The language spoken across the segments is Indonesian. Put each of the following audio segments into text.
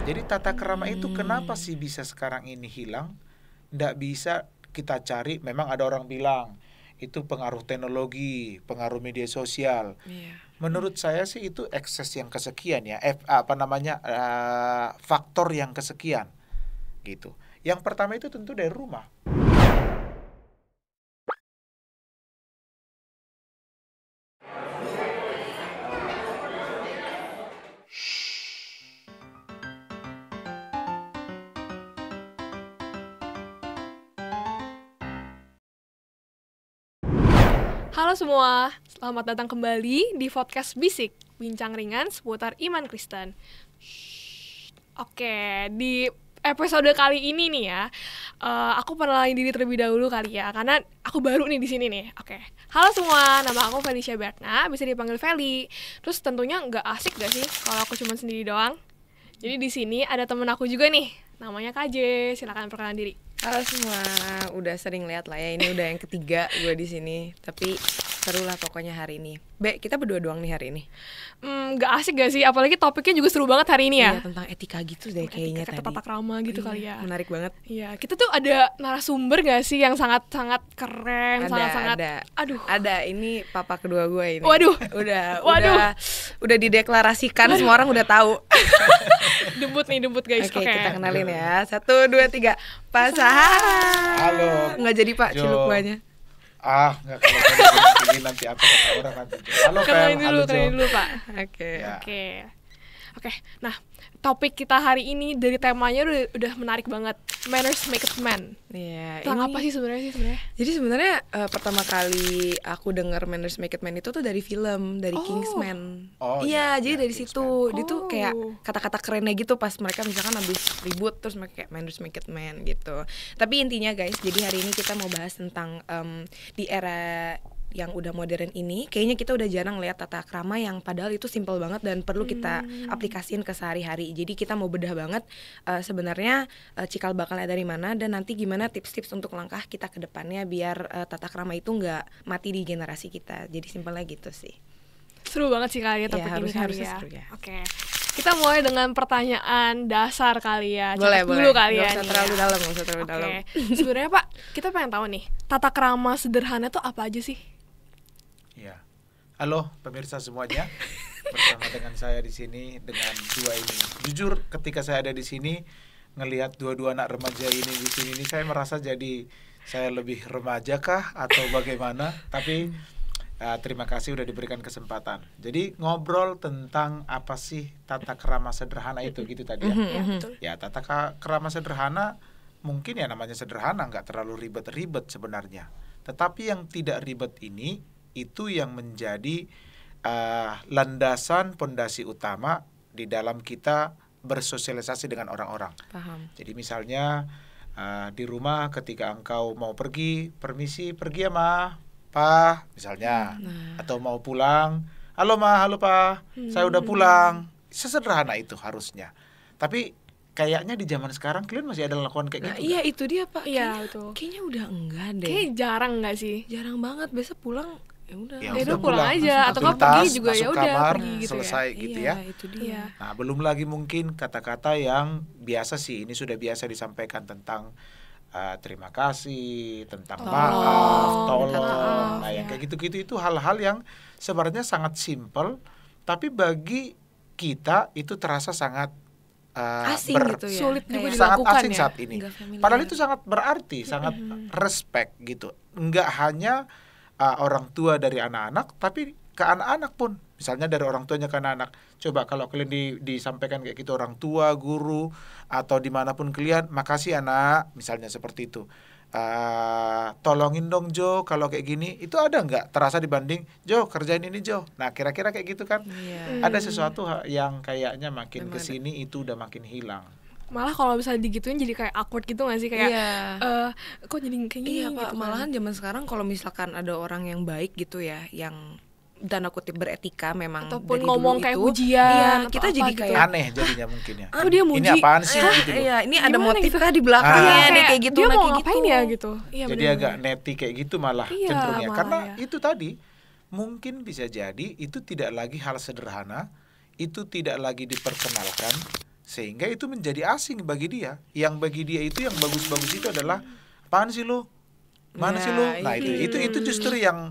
Jadi tata krama itu kenapa sih bisa sekarang ini hilang? Nggak bisa kita cari, memang ada orang bilang itu pengaruh teknologi, pengaruh media sosial. Menurut saya sih itu ekses yang kesekian ya, faktor yang kesekian gitu. Yang pertama itu tentu dari rumah. Halo semua, selamat datang kembali di podcast Bisik, bincang ringan seputar iman Kristen. Oke, di episode kali ini nih ya, aku perkenalin diri terlebih dahulu kali ya, karena aku baru nih di sini nih. Oke, halo semua, nama aku Felicia Berna, bisa dipanggil Feli. Terus tentunya nggak asik gak sih kalau aku cuma sendiri doang? Jadi di sini ada temen aku juga nih, namanya KJ. Silakan perkenalan diri. Halo semua, udah sering lihat lah ya, ini udah yang ketiga gue di sini, tapi seru lah pokoknya hari ini. Kita berdua doang nih hari ini. Gak asik gak sih, apalagi topiknya juga seru banget hari ini ya. Iya, tentang etika gitu deh kayaknya tadi. Tata krama gitu kali ya. Menarik banget. Iya, kita tuh ada narasumber gak sih yang sangat-sangat keren, sangat-sangat. Aduh. Ada, ini papa kedua gue ini. Waduh. Udah dideklarasikan, semua orang udah tahu. Debut guys. Oke, kita kenalin ya. 1, 2, 3. Pak Sahara. Halo. Nggak jadi Pak ciluk guanya. Nggak, kalau nanti apa kata orang nanti. Halo Fel, halo Jo. Kenalin dulu Pak. Oke. Nah, topik kita hari ini dari temanya udah menarik banget. Manners make a man. Iya. Tentang apa sih sebenarnya? Jadi sebenarnya pertama kali aku dengar Manners Make It Man itu tuh dari film, dari Kingsman. Iya, jadi dari situ. Dia tuh kayak kata-kata kerennya gitu pas mereka misalkan habis ribut terus mereka kayak Manners Make It Man gitu. Tapi intinya guys, jadi hari ini kita mau bahas tentang di era yang udah modern ini, kayaknya kita udah jarang lihat tata krama yang padahal itu simple banget dan perlu kita aplikasiin ke sehari-hari. Jadi kita mau bedah banget sebenarnya cikal bakalnya dari mana dan nanti gimana tips-tips untuk langkah kita ke depannya biar tata krama itu nggak mati di generasi kita. Jadi simpelnya gitu sih. Seru banget sih kali ya topik ini kali ya. Seru ya. Oke. Kita mulai dengan pertanyaan dasar kali ya. Boleh. Dulu kali ya. Gak usah terlalu dalam. Sebenarnya Pak, kita pengen tahu nih, tata krama sederhana tuh apa aja sih? Ya. Halo pemirsa semuanya. Bersama dengan saya di sini dengan dua ini. Jujur ketika saya ada di sini ngelihat dua anak remaja ini di sini saya merasa jadi saya lebih remaja kah atau bagaimana? Tapi terima kasih udah diberikan kesempatan. Jadi ngobrol tentang apa sih tata krama sederhana itu gitu tadi ya. Ya, tata krama sederhana mungkin ya namanya sederhana, nggak terlalu ribet-ribet sebenarnya. Tetapi yang tidak ribet ini itu yang menjadi landasan pondasi utama di dalam kita bersosialisasi dengan orang-orang. Paham. Jadi misalnya di rumah ketika engkau mau pergi, permisi pergi ya Ma, Pa, misalnya. Atau mau pulang, halo Ma, halo Pa, saya udah pulang. Sesederhana itu harusnya. Tapi kayaknya di zaman sekarang kalian masih ada lakukan kayak gitu. Iya, itu dia Pak. Iya, betul. Kayaknya udah enggak deh. Kayak jarang nggak sih? Jarang banget. Biasa pulang ya udah pulang aja atau nggak pergi juga ya udah pergi gitu selesai ya. gitu iya, ya. Itu dia. Nah, belum lagi mungkin kata-kata yang biasa sih, ini sudah biasa disampaikan tentang terima kasih, tentang maaf, tolong. Nah, yang kayak gitu-gitu itu hal-hal yang sebenarnya sangat simpel, tapi bagi kita itu terasa sangat asing gitu ya. Sulit juga sangat dilakukan asing ya. saat ini. Padahal itu sangat berarti, sangat respect gitu. Enggak hanya orang tua dari anak-anak, tapi ke anak-anak pun. Misalnya dari orang tuanya ke anak-anak. Coba kalau kalian disampaikan kayak gitu, orang tua, guru, atau dimanapun kalian, makasih anak, misalnya seperti itu. Tolongin dong Jo, kalau kayak gini, itu ada nggak terasa dibanding Jo kerjain ini Jo. Nah kira-kira kayak gitu kan. Ada sesuatu yang kayaknya makin kesini itu udah makin hilang. Malah kalau misalnya digituin jadi kayak awkward gitu nggak sih, kayak kok jadi kayak gini. Iya Pak, gitu malahan zaman sekarang kalau misalkan ada orang yang baik gitu ya, yang tanda kutip beretika memang ataupun dari ngomong dulu kayak itu, pujian iya, kita jadi gitu. kayak aneh jadinya mungkin ya. Dia muji. Ini apaan sih gitu loh. Iya, ini Gimana ada motif gitu? kah di belakangnya deh kayak gitu. Dia mau kayak ngapain gitu. ya gitu. Iya, Jadi bener-bener. agak neti kayak gitu malah Iya, cenderungnya. malah Karena ya. itu tadi mungkin bisa jadi itu tidak lagi hal sederhana, itu tidak lagi diperkenalkan, sehingga itu menjadi asing bagi dia. Yang bagi dia itu yang bagus-bagus itu adalah apaan sih lo? Mana sih lo? Nah itu justru yang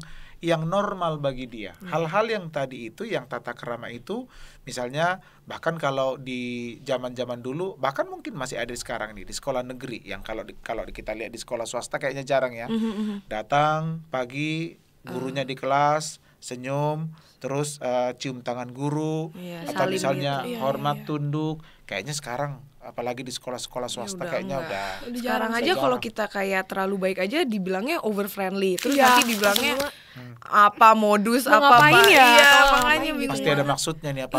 normal bagi dia. Hal-hal yang tadi itu, yang tata krama itu, misalnya bahkan kalau di zaman-zaman dulu, bahkan mungkin masih ada sekarang nih di sekolah negeri, yang kalau kita lihat di sekolah swasta kayaknya jarang ya. Datang pagi, gurunya di kelas, senyum, terus cium tangan guru, atau misalnya hormat tunduk. Kayaknya sekarang apalagi di sekolah-sekolah swasta kayaknya udah sekarang aja kalau kita kayak terlalu baik aja dibilangnya over friendly, terus nanti dibilangnya apa modus mau apa ngapain ya, makanya bingung. Pasti ada maksudnya nih apa.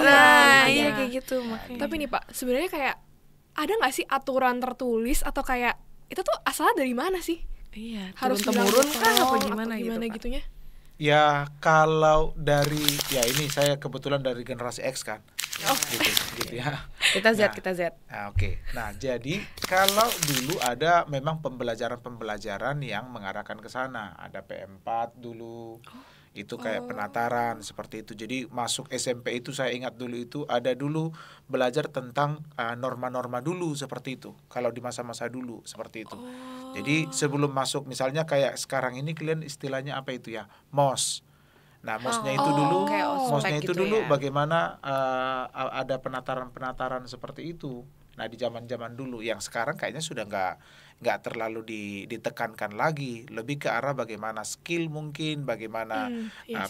Iya kayak gitu makanya. Tapi nih Pak, sebenarnya kayak ada nggak sih aturan tertulis atau kayak itu tuh asalnya dari mana sih? Iya, harus temurun kah apa gimana gitu gitunya? Ya kalau dari ini saya kebetulan dari generasi X kan. Gitu ya. Kita Z. Nah, oke. Nah, jadi kalau dulu ada memang pembelajaran yang mengarahkan ke sana. Ada PM4 dulu. Itu kayak penataran seperti itu. Jadi masuk SMP itu saya ingat dulu itu ada dulu belajar tentang norma-norma dulu seperti itu. Kalau di masa-masa dulu seperti itu. Jadi sebelum masuk misalnya kayak sekarang ini kalian istilahnya apa itu ya? MOS. Nah, MOS-nya itu dulu, bagaimana ada penataran seperti itu. Nah, di zaman-zaman dulu, yang sekarang kayaknya sudah nggak terlalu ditekankan lagi, lebih ke arah bagaimana skill mungkin, bagaimana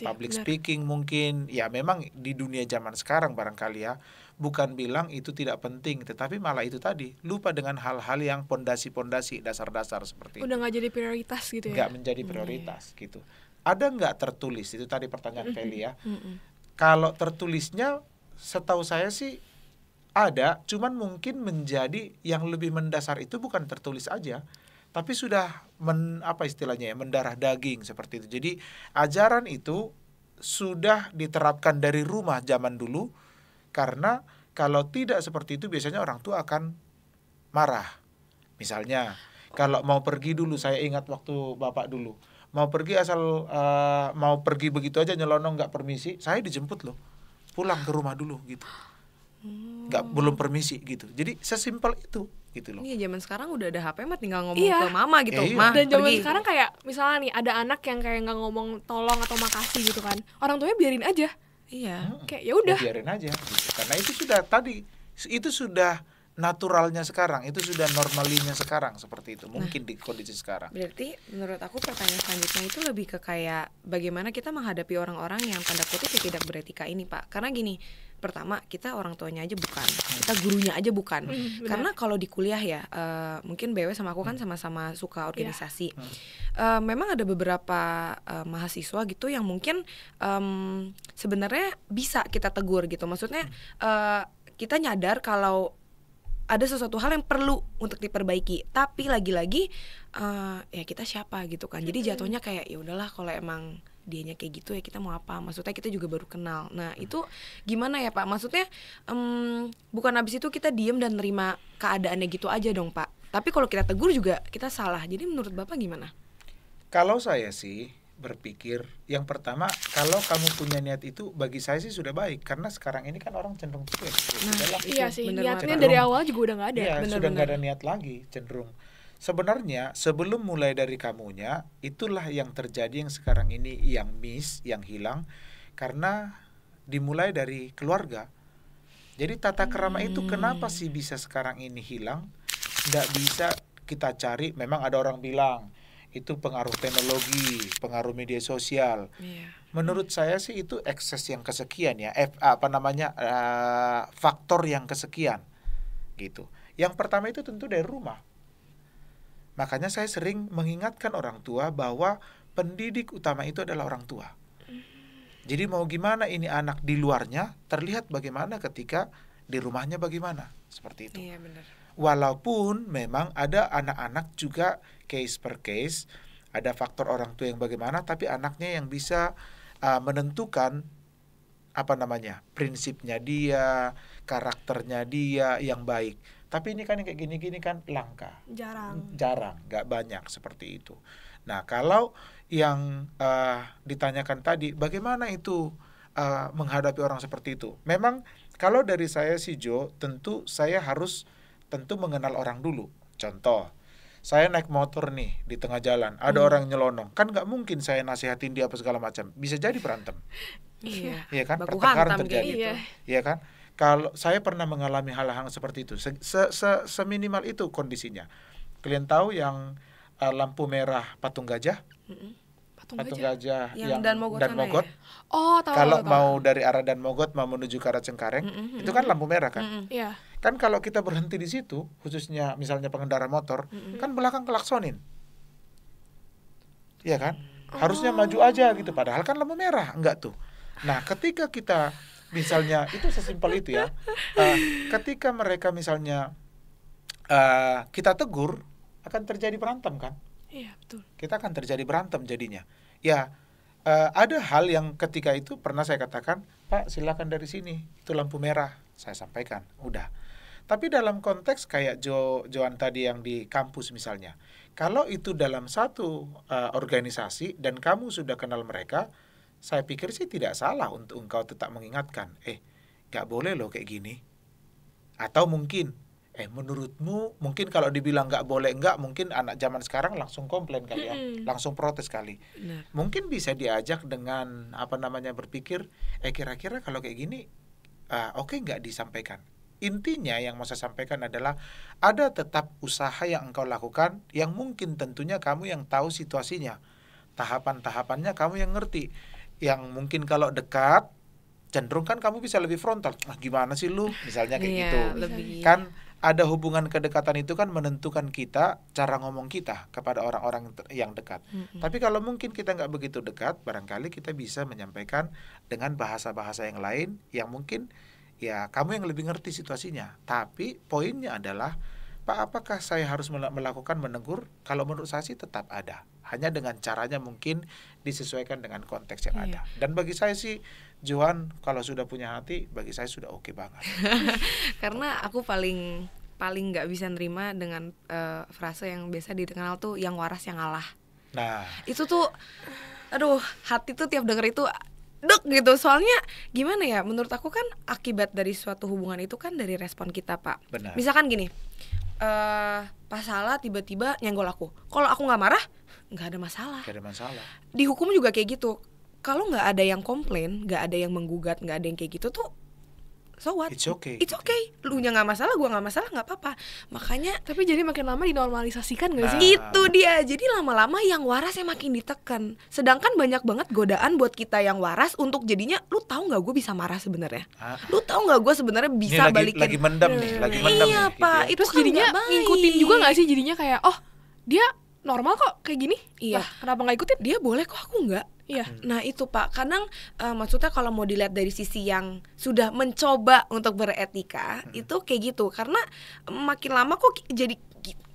public speaking mungkin. Ya, memang di dunia zaman sekarang barangkali ya, bukan bilang itu tidak penting, tetapi malah itu tadi lupa dengan hal-hal yang pondasi-pondasi, dasar-dasar seperti udah nggak jadi prioritas gitu ya. Nggak menjadi prioritas gitu. Ada nggak tertulis? Itu tadi pertanyaan Feli ya. Kalau tertulisnya setahu saya sih ada, cuman mungkin menjadi yang lebih mendasar itu bukan tertulis aja, tapi sudah mendarah daging seperti itu. Jadi ajaran itu sudah diterapkan dari rumah zaman dulu, karena kalau tidak seperti itu biasanya orang tua akan marah. Misalnya kalau mau pergi dulu, saya ingat waktu bapak dulu mau pergi mau pergi begitu aja nyelonong nggak permisi, saya dijemput loh pulang ke rumah dulu gitu, belum permisi gitu. Jadi sesimpel itu gitu loh. Iya, zaman sekarang udah ada HP mah tinggal ngomong ke mama gitu. Mah, dan zaman sekarang kayak misalnya nih ada anak yang kayak nggak ngomong tolong atau makasih gitu kan, orang tuanya biarin aja. Iya. Kayak ya udah. Biarin aja gitu. Karena itu sudah naturalnya sekarang, itu sudah normalinya sekarang seperti itu. Mungkin di kondisi sekarang. Berarti menurut aku pertanyaan selanjutnya itu lebih ke kayak bagaimana kita menghadapi orang-orang yang tanda kutip tidak beretika ini, Pak. Karena gini, pertama kita orang tuanya aja bukan, kita gurunya aja bukan. Karena kalau di kuliah ya, mungkin BW sama aku kan sama-sama suka organisasi. Memang ada beberapa mahasiswa gitu yang mungkin sebenarnya bisa kita tegur gitu. Maksudnya kita nyadar kalau ada sesuatu hal yang perlu untuk diperbaiki, tapi lagi-lagi ya kita siapa gitu kan. Jadi jatuhnya kayak ya udahlah, kalau emang dianya kayak gitu ya kita mau apa, maksudnya kita juga baru kenal. Nah itu gimana ya Pak, maksudnya bukan habis itu kita diem dan nerima keadaannya gitu aja dong Pak, tapi kalau kita tegur juga kita salah. Jadi menurut Bapak gimana? Kalau saya sih berpikir, yang pertama, kalau kamu punya niat itu bagi saya sih sudah baik, karena sekarang ini kan orang cenderung cuek. Iya sih, niatnya dari awal juga udah nggak ada. Iya, sudah nggak ada niat lagi, cenderung. Sebenarnya sebelum mulai dari kamunya, itulah yang terjadi yang sekarang ini, yang miss, yang hilang, karena dimulai dari keluarga. Jadi tata krama itu kenapa sih bisa sekarang ini hilang? Nggak bisa kita cari. Memang ada orang bilang itu pengaruh teknologi, pengaruh media sosial. Menurut saya sih itu ekses yang kesekian ya, faktor yang kesekian gitu. Yang pertama itu tentu dari rumah. Makanya saya sering mengingatkan orang tua bahwa pendidik utama itu adalah orang tua. Jadi mau gimana ini anak di luarnya terlihat bagaimana ketika di rumahnya bagaimana, seperti itu. Iya, benar. Walaupun memang ada anak-anak juga case per case, ada faktor orang tua yang bagaimana, tapi anaknya yang bisa menentukan prinsipnya dia, karakternya dia yang baik. Tapi ini kan yang kayak gini-gini kan langka, jarang, nggak banyak seperti itu. Nah kalau yang ditanyakan tadi, bagaimana itu menghadapi orang seperti itu? Memang kalau dari saya sih Jo, tentu saya harus mengenal orang dulu. Contoh, saya naik motor nih di tengah jalan, ada orang nyelonong, kan nggak mungkin saya nasihatin dia apa segala macam, bisa jadi berantem. Iya kan, pertengkaran terjadi. Iya kan, kalau saya pernah mengalami hal-hal seperti itu, seminimal itu kondisinya. Kalian tahu yang lampu merah Patung Gajah? Patung Gajah yang Dan Mogot. Ya? Oh, tahu. Kalau mau dari arah Dan Mogot mau menuju ke arah Cengkareng, itu kan lampu merah kan? Iya. Kan kalau kita berhenti di situ, khususnya misalnya pengendara motor, kan belakang klaksonin. Iya kan? Harusnya maju aja gitu, padahal kan lampu merah, enggak tuh. Nah, ketika kita misalnya itu sesimpel itu ya. Ketika mereka misalnya kita tegur, akan terjadi berantem kan? Iya, betul. Kita akan terjadi berantem jadinya. Ya, ada hal yang ketika itu pernah saya katakan, Pak silakan dari sini, itu lampu merah. Saya sampaikan, udah. Tapi dalam konteks kayak Joan tadi yang di kampus misalnya, kalau itu dalam satu organisasi dan kamu sudah kenal mereka, saya pikir sih tidak salah untuk engkau tetap mengingatkan, gak boleh loh kayak gini. Atau mungkin, menurutmu, mungkin kalau dibilang nggak boleh, mungkin anak zaman sekarang langsung komplain kali ya, langsung protes kali. Benar. Mungkin bisa diajak dengan berpikir, kira-kira kalau kayak gini, oke nggak disampaikan. Intinya yang mau saya sampaikan adalah ada tetap usaha yang engkau lakukan, yang mungkin tentunya kamu yang tahu situasinya, tahapan-tahapannya kamu yang ngerti, yang mungkin kalau dekat, cenderung kan kamu bisa lebih frontal, gimana sih lu, misalnya kayak gitu, kan. Ada hubungan kedekatan itu kan menentukan kita, cara ngomong kita kepada orang-orang yang dekat. Tapi kalau mungkin kita nggak begitu dekat, barangkali kita bisa menyampaikan dengan bahasa-bahasa yang lain, yang mungkin ya kamu yang lebih ngerti situasinya. Tapi poinnya adalah, Pak, apakah saya harus melakukan menegur? Kalau menurut saya sih tetap ada. Hanya dengan caranya mungkin disesuaikan dengan konteks yang ada. Dan bagi saya sih, Joan kalau sudah punya hati, bagi saya sudah oke banget. Karena aku paling nggak bisa nerima dengan frase yang biasa dikenal tuh, yang waras yang ngalah. Nah, itu tuh, aduh, hati tuh tiap denger itu dek gitu. Soalnya gimana ya, menurut aku kan akibat dari suatu hubungan itu kan dari respon kita, Pak. Benar. Misalkan gini, pas salah tiba-tiba nyenggol aku, kalau aku nggak marah nggak ada masalah. Nggak ada masalah. Di hukum juga kayak gitu. Kalau nggak ada yang komplain, nggak ada yang menggugat, nggak ada yang kayak gitu tuh, so what? It's okay. Lu nya nggak masalah, gua nggak masalah, nggak apa-apa. Makanya, tapi jadi makin lama dinormalisasikan nggak sih? Itu dia. Jadi lama-lama yang waras yang makin ditekan. Sedangkan banyak banget godaan buat kita yang waras untuk jadinya, lu tahu nggak gue bisa marah sebenarnya? Lu tahu nggak gue sebenarnya bisa balikin? Lagi mendem nih, lagi mendem. Iya nih, Pak, gitu ya. itu terus jadinya ngikutin juga nggak sih? Jadinya kayak, oh dia normal kok kayak gini. Iya. Nah, kenapa nggak ikutin? Dia boleh kok, aku nggak. Iya. Nah itu Pak, kadang maksudnya kalau mau dilihat dari sisi yang sudah mencoba untuk beretika, itu kayak gitu. Karena makin lama kok jadi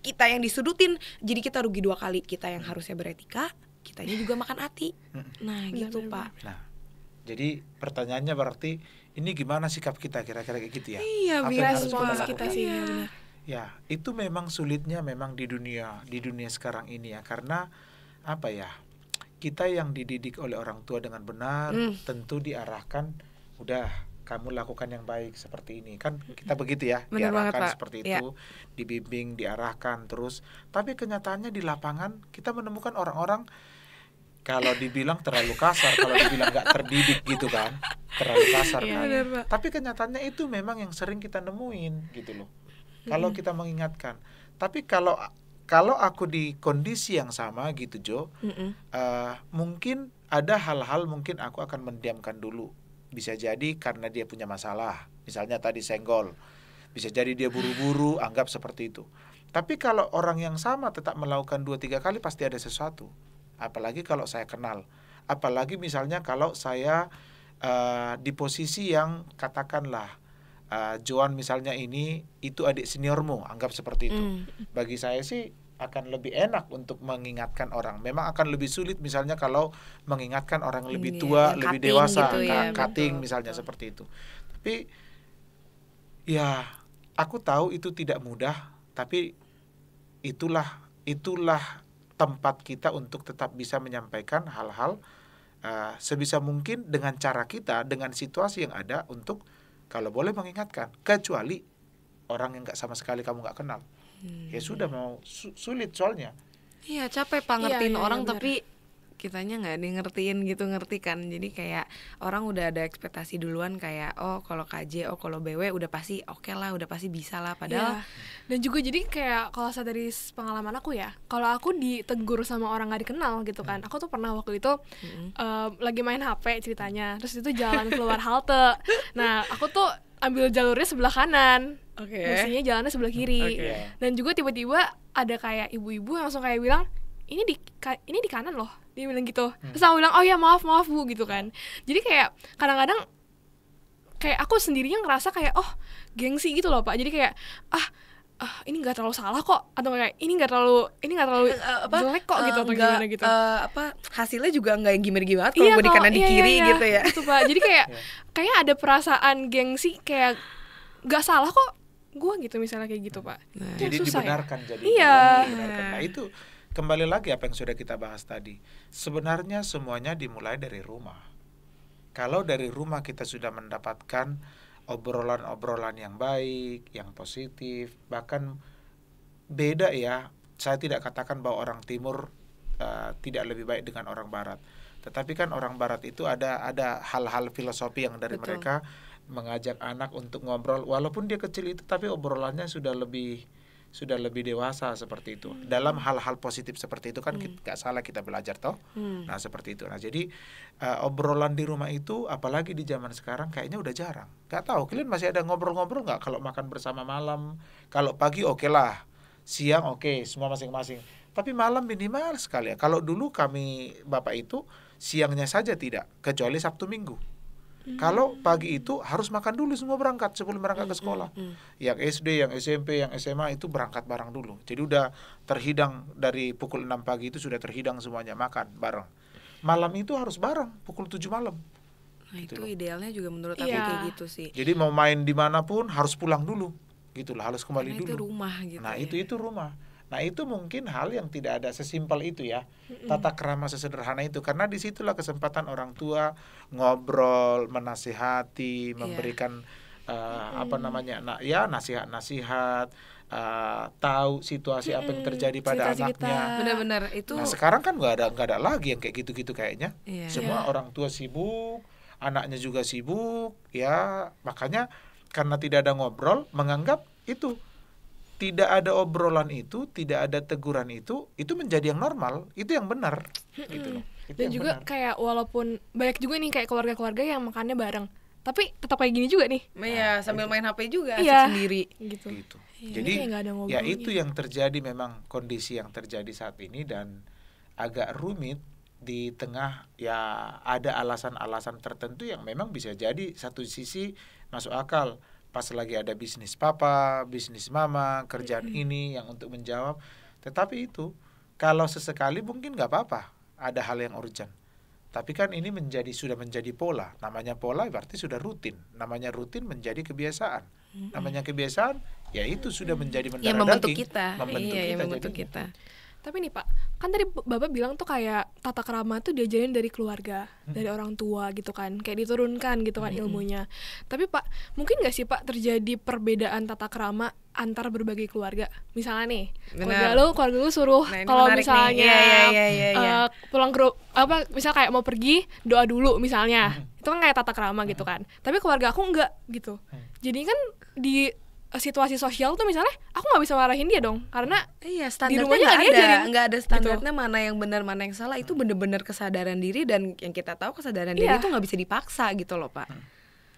kita yang disudutin, jadi kita rugi dua kali. Kita yang harusnya beretika, kitanya juga makan hati. Nah gitu Pak. Nah, jadi pertanyaannya berarti, ini gimana sikap kita kira-kira kayak gitu ya? Iya, respons kita sih ya, benar. Ya, itu memang sulitnya memang di dunia sekarang ini ya, karena apa ya? Kita yang dididik oleh orang tua dengan benar, tentu diarahkan, udah kamu lakukan yang baik seperti ini. Kan kita begitu ya, bener diarahkan banget, seperti itu, dibimbing, diarahkan terus. Tapi kenyataannya di lapangan kita menemukan orang-orang, kalau dibilang terlalu kasar, kalau dibilang gak terdidik gitu kan, terlalu kasar kan. Tapi kenyataannya itu memang yang sering kita nemuin gitu loh. Kalau kita mengingatkan. Tapi kalau aku di kondisi yang sama gitu Jo, mungkin ada hal-hal mungkin aku akan mendiamkan dulu. Bisa jadi karena dia punya masalah, misalnya tadi senggol, bisa jadi dia buru-buru, anggap seperti itu. Tapi kalau orang yang sama tetap melakukan 2-3 kali, pasti ada sesuatu. Apalagi kalau saya kenal, apalagi misalnya kalau saya di posisi yang katakanlah Joan misalnya itu adik seniormu, anggap seperti itu. Bagi saya sih akan lebih enak untuk mengingatkan orang. Memang akan lebih sulit misalnya kalau mengingatkan orang lebih tua, lebih dewasa, gitu ya, cutting misalnya seperti itu. Tapi ya aku tahu itu tidak mudah, tapi itulah tempat kita untuk tetap bisa menyampaikan hal-hal sebisa mungkin dengan cara kita, dengan situasi yang ada, untuk kalau boleh mengingatkan, kecuali orang yang nggak sama sekali kamu nggak kenal. Ya sudah, mau sulit soalnya. Iya, capek Pak ngertiin orang bener. tapi kitanya nggak ada yang ngertiin gitu, ngerti kan? Jadi kayak orang udah ada ekspektasi duluan kayak oh kalau KJ, oh kalau BW udah pasti oke lah, udah pasti bisa lah. Padahal dan juga jadi kayak kalau saya dari pengalaman aku ya, kalau aku ditegur sama orang nggak dikenal gitu kan, aku tuh pernah waktu itu lagi main HP ceritanya, terus itu jalan keluar halte. Nah aku tuh ambil jalurnya sebelah kanan, mestinya jalannya sebelah kiri. Dan juga tiba-tiba ada kayak ibu-ibu yang langsung kayak bilang ini di kanan loh, dia bilang gitu. Terus aku bilang oh ya maaf Bu gitu kan. Jadi kayak kadang-kadang kayak aku sendirinya ngerasa kayak oh gengsi gitu loh Pak. Jadi kayak ini nggak terlalu salah kok, atau kayak ini nggak terlalu jelek kok gitu atau gimana gitu. Hasilnya juga nggak yang gimana kalau gue di kanan di kiri gitu ya. Gitu Pak. Jadi kayak ada perasaan gengsi kayak nggak salah kok gue gitu misalnya kayak gitu Pak. Jadi dibenarkan ya? jadi. Iya. Nah itu kembali lagi apa yang sudah kita bahas tadi. Sebenarnya semuanya dimulai dari rumah. Kalau dari rumah kita sudah mendapatkan obrolan-obrolan yang baik, yang positif, bahkan beda ya. Saya tidak katakan bahwa orang timur tidak lebih baik dengan orang barat. Tetapi kan orang barat itu ada hal-hal filosofi yang dari mereka mengajak anak untuk ngobrol, walaupun dia kecil itu tapi obrolannya sudah lebih dewasa seperti itu. Dalam hal-hal positif seperti itu kan gak salah kita belajar toh. Nah seperti itu. Nah jadi obrolan di rumah itu apalagi di zaman sekarang kayaknya udah jarang. Gak tahu kalian masih ada ngobrol-ngobrol gak kalau makan bersama malam? Kalau pagi oke lah, siang oke, semua masing-masing. Tapi malam minimal sekali ya. Kalau dulu kami bapak itu siangnya saja tidak, kecuali Sabtu Minggu. Kalau pagi itu harus makan dulu semua berangkat sebelum berangkat ke sekolah. Yang SD, yang SMP, yang SMA itu berangkat bareng dulu. Jadi udah terhidang dari pukul 6 pagi itu sudah terhidang semuanya makan bareng. Malam itu harus bareng pukul 7 malam. Nah itu idealnya juga menurut aku kayak gitu sih. Jadi mau main dimanapun harus pulang dulu. Gitulah harus kembali dulu. Itu rumah gitu. Nah itu rumah. Nah itu mungkin hal yang tidak ada sesimpel itu ya, tata krama sesederhana itu, karena disitulah kesempatan orang tua ngobrol, menasihati, memberikan nasihat-nasihat, tahu situasi apa yang terjadi pada anaknya. Benar-benar itu. Nah sekarang kan nggak ada lagi yang kayak gitu-gitu kayaknya. Semua orang tua sibuk, anaknya juga sibuk, ya makanya karena tidak ada ngobrol, menganggap itu. Tidak ada obrolan itu, tidak ada teguran itu menjadi yang normal, itu yang benar, gitu loh. Dan juga benar. Kayak walaupun banyak juga nih kayak keluarga-keluarga yang makannya bareng, tapi tetap kayak gini juga nih. Iya, sambil main HP juga asik sendiri. Gitu. Jadi ya itu yang terjadi, memang kondisi yang terjadi saat ini, dan agak rumit di tengah ya ada alasan-alasan tertentu yang memang bisa jadi satu sisi masuk akal. Pas lagi ada bisnis papa, bisnis mama, kerjaan ini yang untuk menjawab. Tetapi itu kalau sesekali mungkin nggak apa-apa, ada hal yang urgent. Tapi kan ini sudah menjadi pola. Namanya pola berarti sudah rutin. Namanya rutin menjadi kebiasaan. Namanya kebiasaan ya itu sudah menjadi mendarah daging. Membentuk kita. Tapi nih Pak, kan tadi Bapak bilang tuh kayak tata krama tuh diajarin dari keluarga, dari orang tua gitu kan, kayak diturunkan gitu kan ilmunya. Tapi Pak, mungkin nggak sih Pak terjadi perbedaan tata krama antar berbagai keluarga? Misalnya nih, keluarga lu suruh kalau misalnya pulang grup misal kayak mau pergi doa dulu misalnya, itu kan kayak tata krama gitu kan. Tapi keluarga aku enggak gitu. Jadi kan di situasi sosial tuh misalnya aku nggak bisa marahin dia dong, karena standarnya nggak ada standarnya gitu. Mana yang benar mana yang salah, itu benar-benar kesadaran diri, dan yang kita tahu kesadaran diri itu nggak bisa dipaksa gitu loh Pak.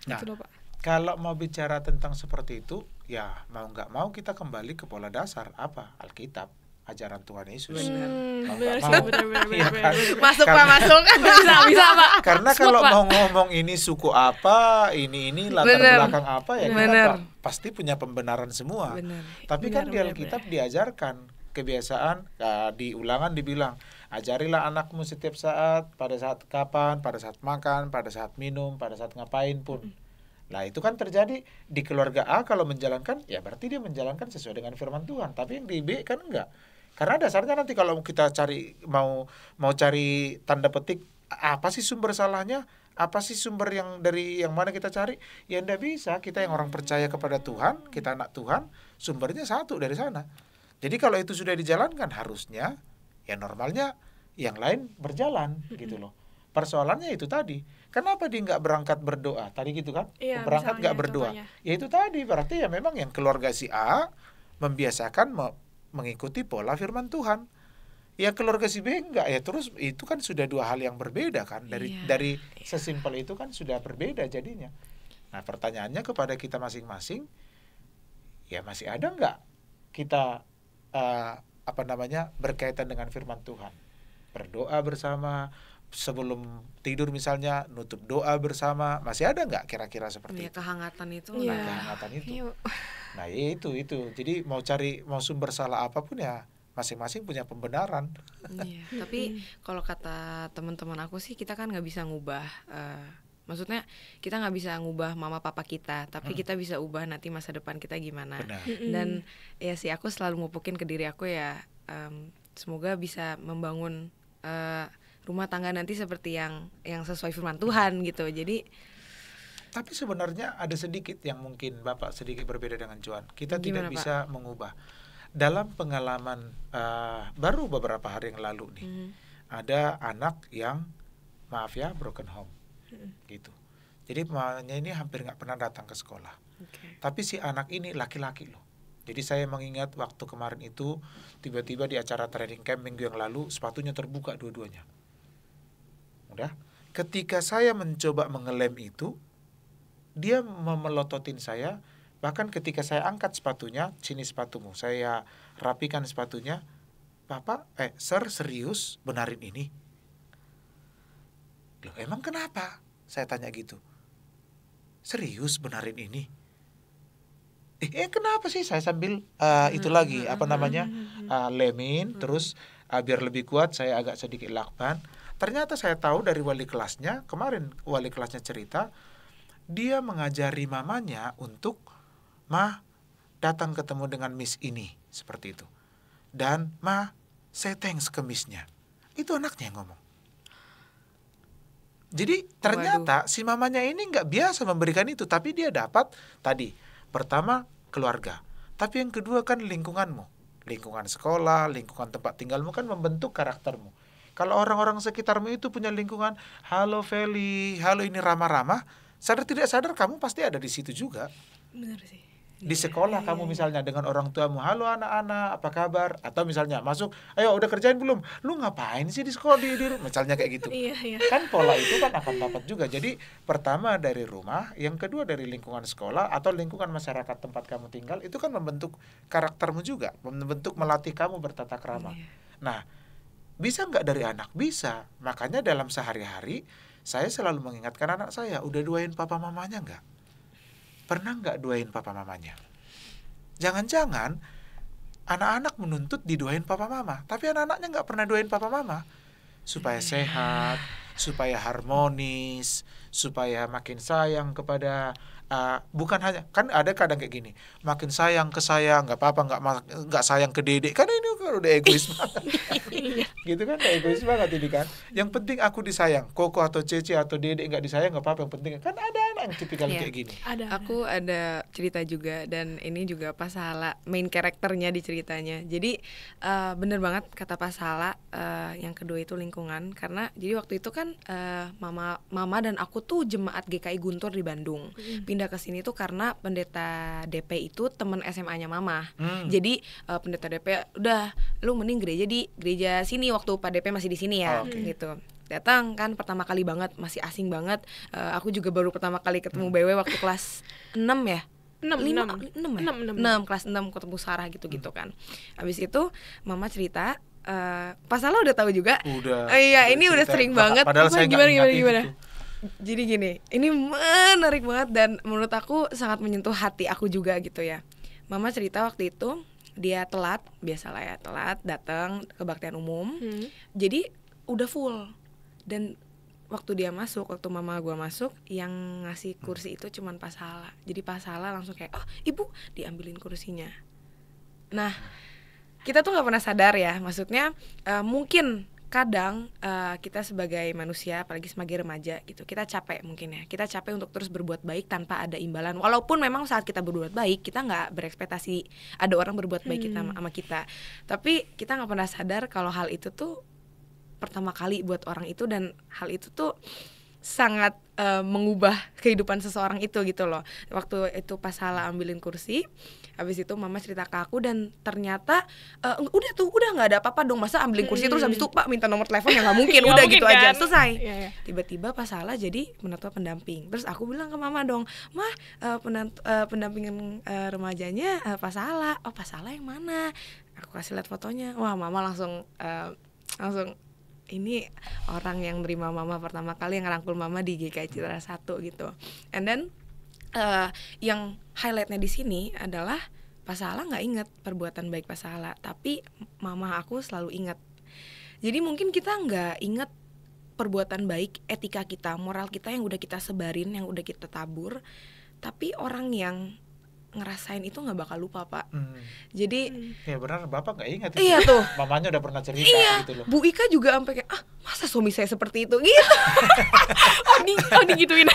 Nah gitu loh, Pak. Kalau mau bicara tentang seperti itu ya mau nggak mau kita kembali ke pola dasar apa, Alkitab, ajaran Tuhan Yesus. Benar. Masuk bisa Pak. Karena kalau mau ngomong ini suku apa, ini latar belakang apa ya kita pasti punya pembenaran semua. Tapi kan di Alkitab diajarkan kebiasaan, di Ulangan dibilang ajarilah anakmu setiap saat, pada saat kapan, pada saat makan, pada saat minum, pada saat ngapain pun. Nah itu kan terjadi di keluarga A, kalau menjalankan ya berarti dia menjalankan sesuai dengan firman Tuhan. Tapi yang di B kan enggak. Karena dasarnya nanti kalau kita cari mau cari tanda petik apa sih sumber salahnya, Apa sih sumber yang dari yang mana kita cari? Ya ndak bisa. Kita yang orang percaya kepada Tuhan, kita anak Tuhan, sumbernya satu dari sana. Jadi kalau itu sudah dijalankan, harusnya ya normalnya yang lain berjalan gitu loh. Persoalannya itu tadi, kenapa dia nggak berangkat berdoa? Tadi gitu kan, berangkat nggak berdoa. Contohnya. Ya itu tadi, berarti ya memang yang keluarga si A membiasakan mengikuti pola firman Tuhan. Ya keluarga si B enggak, ya terus itu kan sudah dua hal yang berbeda kan. Dari sesimpel itu kan sudah berbeda jadinya. Nah pertanyaannya kepada kita masing-masing, ya masih ada nggak kita berkaitan dengan firman Tuhan, berdoa bersama sebelum tidur misalnya, nutup doa bersama, masih ada nggak kira-kira seperti itu? Kehangatan itu. Kehangatan itu. Nah itu. Jadi mau sumber salah apapun ya masing-masing punya pembenaran. Tapi kalau kata teman-teman aku sih, kita kan nggak bisa ngubah. Maksudnya kita nggak bisa ngubah mama papa kita, tapi kita bisa ubah nanti masa depan kita gimana. Dan ya sih aku selalu ngupukin ke diri aku ya, semoga bisa membangun rumah tangga nanti seperti yang sesuai firman Tuhan gitu. Jadi tapi sebenarnya ada sedikit yang mungkin Bapak sedikit berbeda dengan Joan. Kita tidak bisa mengubah. Dalam pengalaman baru beberapa hari yang lalu nih, ada anak yang broken home, gitu. Jadi mamanya ini hampir nggak pernah datang ke sekolah. Tapi si anak ini laki-laki loh. Jadi saya mengingat waktu kemarin itu tiba-tiba di acara training camp minggu yang lalu sepatunya terbuka dua-duanya. Udah. Ketika saya mencoba mengelem itu, dia memelototin saya. Bahkan ketika saya angkat sepatunya, sini sepatumu, saya rapikan sepatunya, Sir serius benarin ini? Loh emang kenapa? Saya tanya gitu. Serius benarin ini? Kenapa sih? Saya sambil lemin, terus biar lebih kuat saya agak sedikit lakban. Ternyata saya tahu dari wali kelasnya, kemarin wali kelasnya cerita, dia mengajari mamanya untuk datang ketemu dengan Miss ini, seperti itu. Dan say thanks ke Miss-nya. Itu anaknya yang ngomong. Jadi ternyata si mamanya ini nggak biasa memberikan itu, tapi dia dapat tadi. Pertama keluarga, tapi yang kedua kan lingkunganmu, lingkungan sekolah, lingkungan tempat tinggalmu kan membentuk karaktermu. Kalau orang-orang sekitarmu itu punya lingkungan, halo Feli, halo ini ramah-ramah, sadar tidak sadar kamu pasti ada di situ juga. Benar sih. Di sekolah kamu misalnya dengan orang tuamu, halo anak-anak, apa kabar? Atau misalnya masuk, ayo udah kerjain belum? Lu ngapain sih di sekolah di rumah? Misalnya kayak gitu. Kan pola itu kan akan dapat juga. Jadi pertama dari rumah, yang kedua dari lingkungan sekolah atau lingkungan masyarakat tempat kamu tinggal, itu kan membentuk karaktermu juga, membentuk melatih kamu bertata krama. Nah, bisa nggak dari anak? Bisa. Makanya dalam sehari-hari saya selalu mengingatkan anak saya, udah doain papa mamanya nggak? Pernah nggak doain papa mamanya? Jangan-jangan anak-anak menuntut didoain papa mama, tapi anak-anaknya nggak pernah doain papa mama supaya sehat, supaya harmonis, supaya makin sayang kepada bukan hanya, kan ada kadang kayak gini, makin sayang ke saya, nggak apa-apa nggak sayang ke dedek, kan ini kan udah egois banget. Gitu kan, udah egois banget ini kan. Yang penting aku disayang, Koko atau Cece atau dedek nggak disayang nggak apa-apa, yang penting kan ada anak yang tipikal kayak gini. Aku ada cerita juga, dan ini juga Pak Sahala main karakternya di ceritanya. Jadi bener banget kata Pak Sahala, yang kedua itu lingkungan, karena jadi waktu itu kan mama dan aku tuh jemaat GKI Guntur di Bandung. Pindah ke sini tuh karena pendeta DP itu temen SMA-nya mama. Jadi pendeta DP, udah lu mending gereja sini waktu Pak DP masih di sini ya, gitu. Datang kan pertama kali banget, masih asing banget. Aku juga baru pertama kali ketemu BW waktu kelas 6 ya. 6 kelas 6 ketemu Sarah gitu kan. Habis itu mama cerita, Pak Salah udah tahu juga. Iya, ini udah sering banget. Padahal saya gimana? Jadi gini, ini menarik banget dan menurut aku sangat menyentuh hati aku juga gitu ya. Mama cerita waktu itu dia telat, biasalah ya, telat datang kebaktian umum. Jadi udah full. Dan waktu dia masuk, waktu mama gua masuk, yang ngasih kursi itu cuman Pak Salah. Jadi Pak Salah langsung kayak, "Oh, Ibu," diambilin kursinya. Nah, kita tuh nggak pernah sadar ya, maksudnya mungkin kadang kita sebagai manusia, apalagi sebagai remaja gitu, kita capek mungkin ya, kita capek untuk terus berbuat baik tanpa ada imbalan. Walaupun memang saat kita berbuat baik, kita nggak berekspektasi ada orang berbuat baik kita sama kita, tapi kita nggak pernah sadar kalau hal itu tuh pertama kali buat orang itu, dan hal itu tuh sangat mengubah kehidupan seseorang itu gitu loh. Waktu itu pas Hala ambilin kursi, habis itu mama cerita ke aku, dan ternyata udah nggak ada apa-apa dong, masa ambilin kursi terus habis itu Pak minta nomor telepon, ya nggak mungkin, udah gitu kan? Aja selesai. Tiba-tiba pas Hala jadi penentu pendamping, terus aku bilang ke mama dong, Mah pendampingan remajanya pas Hala. Oh pas Hala yang mana? Aku kasih lihat fotonya. Wah mama langsung ini orang yang nerima mama pertama kali, yang ngerangkul mama di GKI Citra 1 gitu. And then yang highlightnya di sini adalah Pak Hala nggak inget perbuatan baik Pak Hala, tapi mama aku selalu inget. Jadi mungkin kita nggak inget perbuatan baik, etika kita, moral kita yang udah kita sebarin, yang udah kita tabur, tapi orang yang ngerasain itu nggak bakal lupa Pak. Jadi ya benar, Bapak nggak ingat itu. Iya tuh. Mamanya udah pernah cerita gitu loh. Bu Ika juga sampai kayak masa suami saya seperti itu gitu. digituin.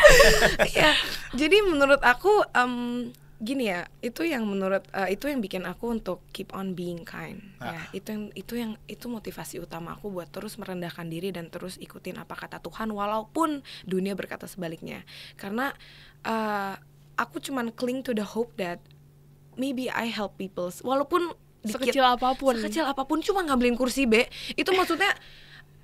Iya. Jadi menurut aku gini ya, itu yang bikin aku untuk keep on being kind. Ya, itu motivasi utama aku buat terus merendahkan diri dan terus ikutin apa kata Tuhan walaupun dunia berkata sebaliknya. Karena aku cuman cling to the hope that maybe I help people, walaupun sekecil apapun cuma ngambilin kursi itu maksudnya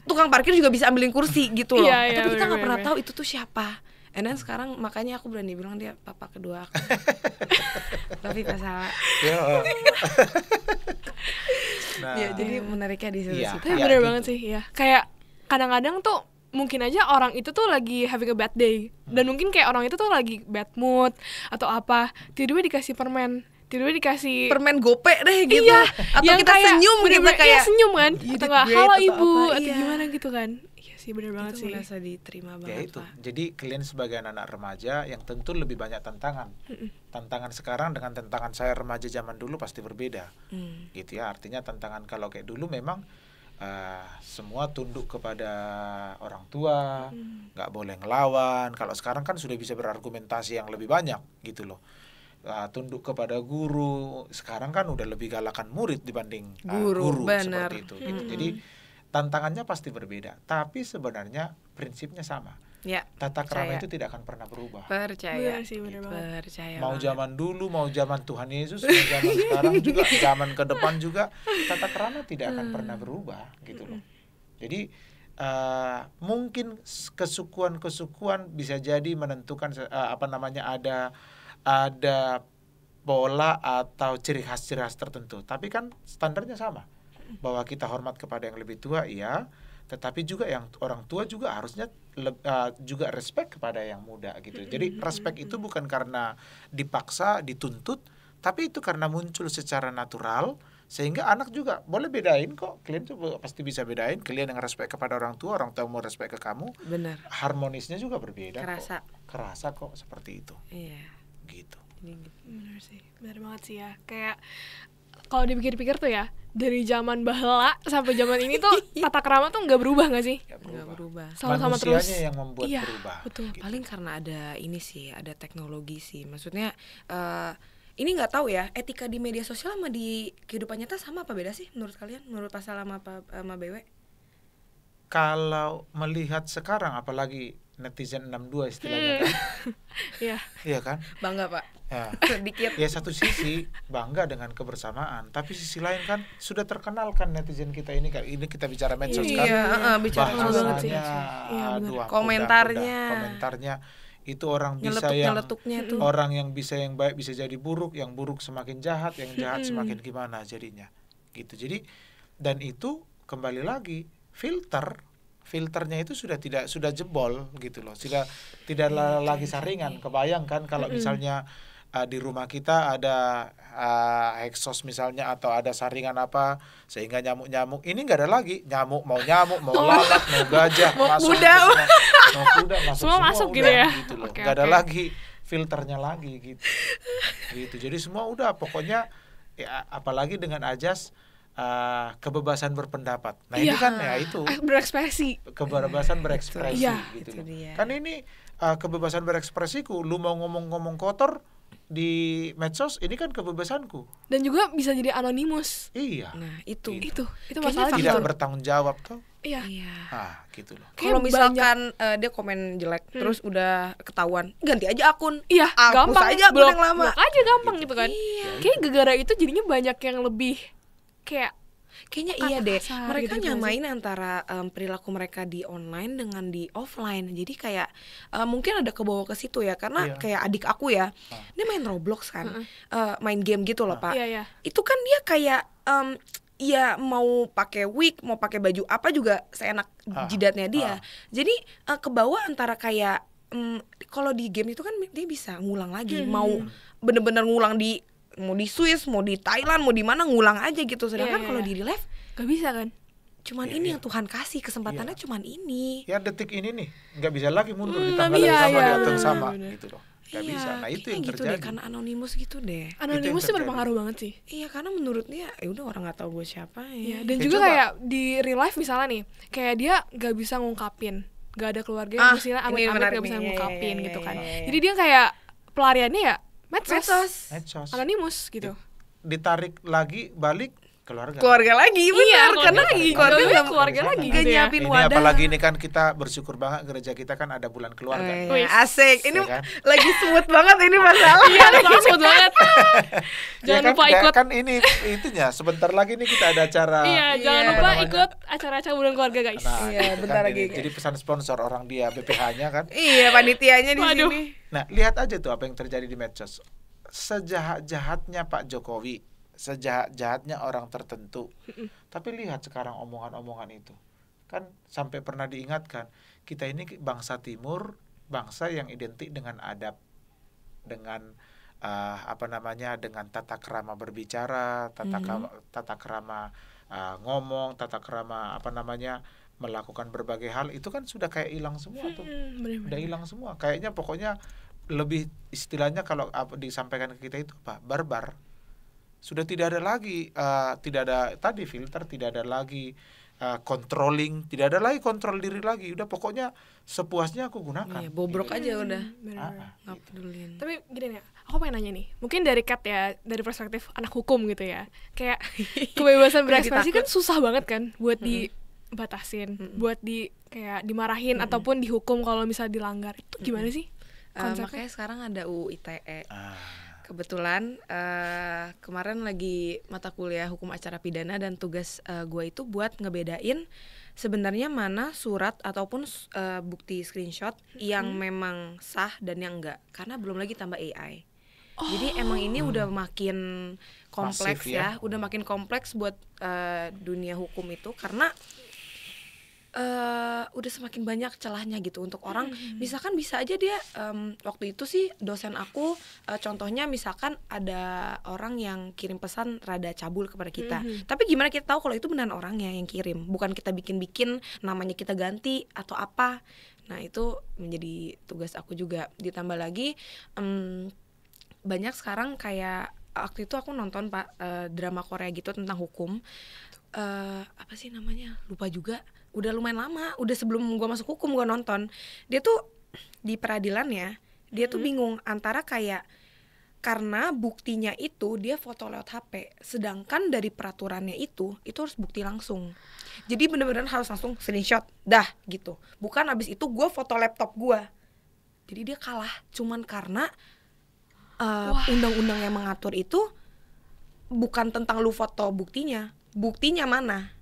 tukang parkir juga bisa ambilin kursi gitu loh. Tapi kita nggak pernah tahu itu tuh siapa. And then sekarang makanya aku berani bilang dia papa kedua aku. Tapi Pak Hala. Ya jadi menariknya di situ. Tapi bener banget sih ya. Kayak kadang-kadang tuh mungkin aja orang itu tuh lagi having a bad day, dan mungkin kayak orang itu tuh lagi bad mood atau apa, tiba-tiba dikasih permen, tiba-tiba dikasih permen gope deh gitu. Iya, atau kita kayak, senyum gitu kayak senyum kan, atau nggak halo ibu atau gimana gitu kan. Iya sih, bener banget sih. Itu merasa diterima banget. Ya itu. Jadi kalian sebagai anak remaja yang tentu lebih banyak tantangan. Tantangan sekarang dengan tantangan saya remaja zaman dulu pasti berbeda. Gitu ya. Artinya tantangan kalau kayak dulu memang semua tunduk kepada orang tua, nggak boleh ngelawan. Kalau sekarang kan sudah bisa berargumentasi yang lebih banyak gitu loh. Tunduk kepada guru. Sekarang kan udah lebih galakan murid dibanding guru seperti itu gitu. Jadi tantangannya pasti berbeda, tapi sebenarnya prinsipnya sama. Ya, tata krama itu tidak akan pernah berubah. Percaya. Percaya. Mau zaman dulu, mau zaman Tuhan Yesus, mau zaman sekarang juga, zaman ke depan juga, tata krama tidak akan pernah berubah gitu loh. Jadi mungkin kesukuan bisa jadi menentukan ada pola atau ciri khas tertentu, tapi kan standarnya sama, bahwa kita hormat kepada yang lebih tua, iya. Tetapi juga yang orang tua juga harusnya juga respect kepada yang muda gitu. Jadi respect itu bukan karena dipaksa, dituntut, tapi itu karena muncul secara natural, sehingga anak juga boleh bedain kok. Kalian juga pasti bisa bedain. Kalian yang respect kepada orang tua mau respect ke kamu. Benar. Harmonisnya juga berbeda. Kerasa kok seperti itu. Iya. Gitu. Benar sih, benar banget sih ya. Kayak kalau dipikir-pikir tuh ya, dari zaman baheula sampai zaman ini tuh tata krama tuh nggak berubah nggak sih? Nggak berubah. Sama-sama terus. Manusianya yang membuat berubah. Betul. Gitu. Paling karena ada ini sih, ada teknologi sih. Maksudnya ini nggak tahu ya, etika di media sosial sama di kehidupan nyata sama apa beda sih menurut kalian? Menurut Pasal sama BW? Kalau melihat sekarang, apalagi netizen 62 istilahnya kan. Iya. Iya kan? Bangga Pak. Ya. Dikit. Ya satu sisi bangga dengan kebersamaan, tapi sisi lain kan sudah terkenal kan netizen kita ini kita bicara medsos kan. Bicara bahasanya, komentarnya itu orang bisa orang yang bisa yang baik bisa jadi buruk, yang buruk semakin jahat, yang jahat semakin gimana jadinya. Gitu. Jadi dan itu kembali lagi filternya itu sudah jebol gitu loh. Sudah tidak lagi saringan. Kebayangkan kalau misalnya di rumah kita ada exhaust misalnya, atau ada saringan apa sehingga nyamuk ini nggak ada lagi nyamuk, mau lalat, mau gajah, mau kuda masuk semua masuk gitu ya. Gitu loh. Nggak ada lagi filternya lagi gitu. Jadi semua udah pokoknya ya, apalagi dengan ajas kebebasan berpendapat. Nah ini kan ya itu berekspresi, kebebasan berekspresi gitu loh. Dia. Kan ini kebebasan berekspresiku. Lu mau ngomong kotor di medsos, ini kan kebebasanku. Dan juga bisa jadi anonimus. Iya. Nah itu masalah tidak bertanggung jawab tuh. Iya. Gitu loh. Kalau misalkan dia komen jelek terus udah ketahuan, ganti aja akun. Iya, hapus gampang aja akun yang lama. Blok aja gampang gitu kan. Iya. Kayak gara-gara itu jadinya banyak yang lebih kayaknya iya deh. kasar, mereka gitu nyamain antara perilaku mereka di online dengan di offline. Jadi kayak mungkin ada kebawa ke situ ya, karena kayak adik aku ya, dia main Roblox kan, main game gitu loh Pak. Iya. Itu kan dia kayak ya mau pakai wig, mau pakai baju apa juga seenak jidatnya dia. Jadi kebawa antara kayak kalau di game itu kan dia bisa ngulang lagi, mau bener-bener ngulang mau di Swiss, mau di Thailand, mau di mana ngulang aja gitu. Sedangkan kalau di real life gak bisa kan. Cuman ini yang Tuhan kasih kesempatannya, cuman ini. Ya detik ini nih nggak bisa lagi mundur di tanggal yang sama, di waktu yang sama gitu loh. Gak bisa. Nah itu yang gitu terjadi. Deh, karena anonimus gitu deh. Anonimus sih berpengaruh banget sih. Iya, karena menurut dia ya udah orang nggak tahu gue siapa ya. Dan juga kayak di real life misalnya nih, kayak dia gak bisa ngungkapin, gak ada keluarga yang misalnya amit-amit gak bisa ngungkapin gitu kan. Jadi dia kayak pelariannya ya medsos. Anonimus gitu. Ditarik lagi balik keluarga lagi, benar, karena keluarga lagi gak nyiapin wadah. Apalagi ini kan kita bersyukur banget, gereja kita kan ada bulan keluarga. Asik, ini kan? Lagi smooth banget ini masalah. Iya, smooth banget. Jangan lupa ikut. Kan ini itunya, sebentar lagi nih kita ada acara. Iya, jangan lupa ikut acara-acara bulan keluarga guys. Nah, iya, bentar lagi. Jadi pesan sponsor orang dia BPH-nya kan. Iya, panitianya di sini. Nah, lihat aja tuh apa yang terjadi di medsos. Sejahat-jahatnya Pak Jokowi, sejahat-jahatnya orang tertentu. Tapi lihat sekarang omongan-omongan itu. Kan sampai pernah diingatkan, kita ini bangsa timur, bangsa yang identik dengan adab, dengan dengan tata krama berbicara, tata krama ngomong, tata krama melakukan berbagai hal. Itu kan sudah kayak hilang semua tuh. Udah hilang semua. Kayaknya pokoknya lebih istilahnya kalau disampaikan ke kita itu barbar. Sudah tidak ada lagi tidak ada tadi filter, tidak ada lagi controlling, tidak ada lagi kontrol diri lagi. Udah pokoknya sepuasnya aku gunakan. Bobrok aja udah. Nggak pedulin. Tapi gini ya, aku pengen nanya nih. Mungkin dari Kat ya, dari perspektif anak hukum gitu ya. Kayak kebebasan berekspresi kan susah banget kan buat dibatasin, buat kayak dimarahin ataupun dihukum kalau misalnya dilanggar. Itu gimana sih? Makanya sekarang ada UU ITE. Kebetulan kemarin lagi mata kuliah hukum acara pidana, dan tugas gue itu buat ngebedain sebenarnya mana surat ataupun bukti screenshot yang memang sah dan yang enggak, karena belum lagi tambah AI. Jadi emang ini udah makin kompleks ya, udah makin kompleks buat dunia hukum itu, karena udah semakin banyak celahnya gitu untuk orang. Misalkan bisa aja dia waktu itu sih dosen aku contohnya misalkan ada orang yang kirim pesan rada cabul kepada kita, tapi gimana kita tahu kalau itu benar orangnya yang kirim, bukan kita bikin-bikin namanya kita ganti atau apa. Nah itu menjadi tugas aku juga. Ditambah lagi banyak sekarang kayak waktu itu aku nonton drama Korea gitu tentang hukum, apa sih namanya, lupa juga. Udah lumayan lama, udah sebelum gue masuk hukum gue nonton. Dia tuh di peradilan ya, dia tuh bingung antara kayak karena buktinya itu dia foto lewat HP, sedangkan dari peraturannya itu harus bukti langsung. Jadi bener-bener harus langsung screenshot, dah gitu. Bukan abis itu gue foto laptop gue. Jadi dia kalah cuman karena undang-undang yang mengatur itu bukan tentang lu foto buktinya mana.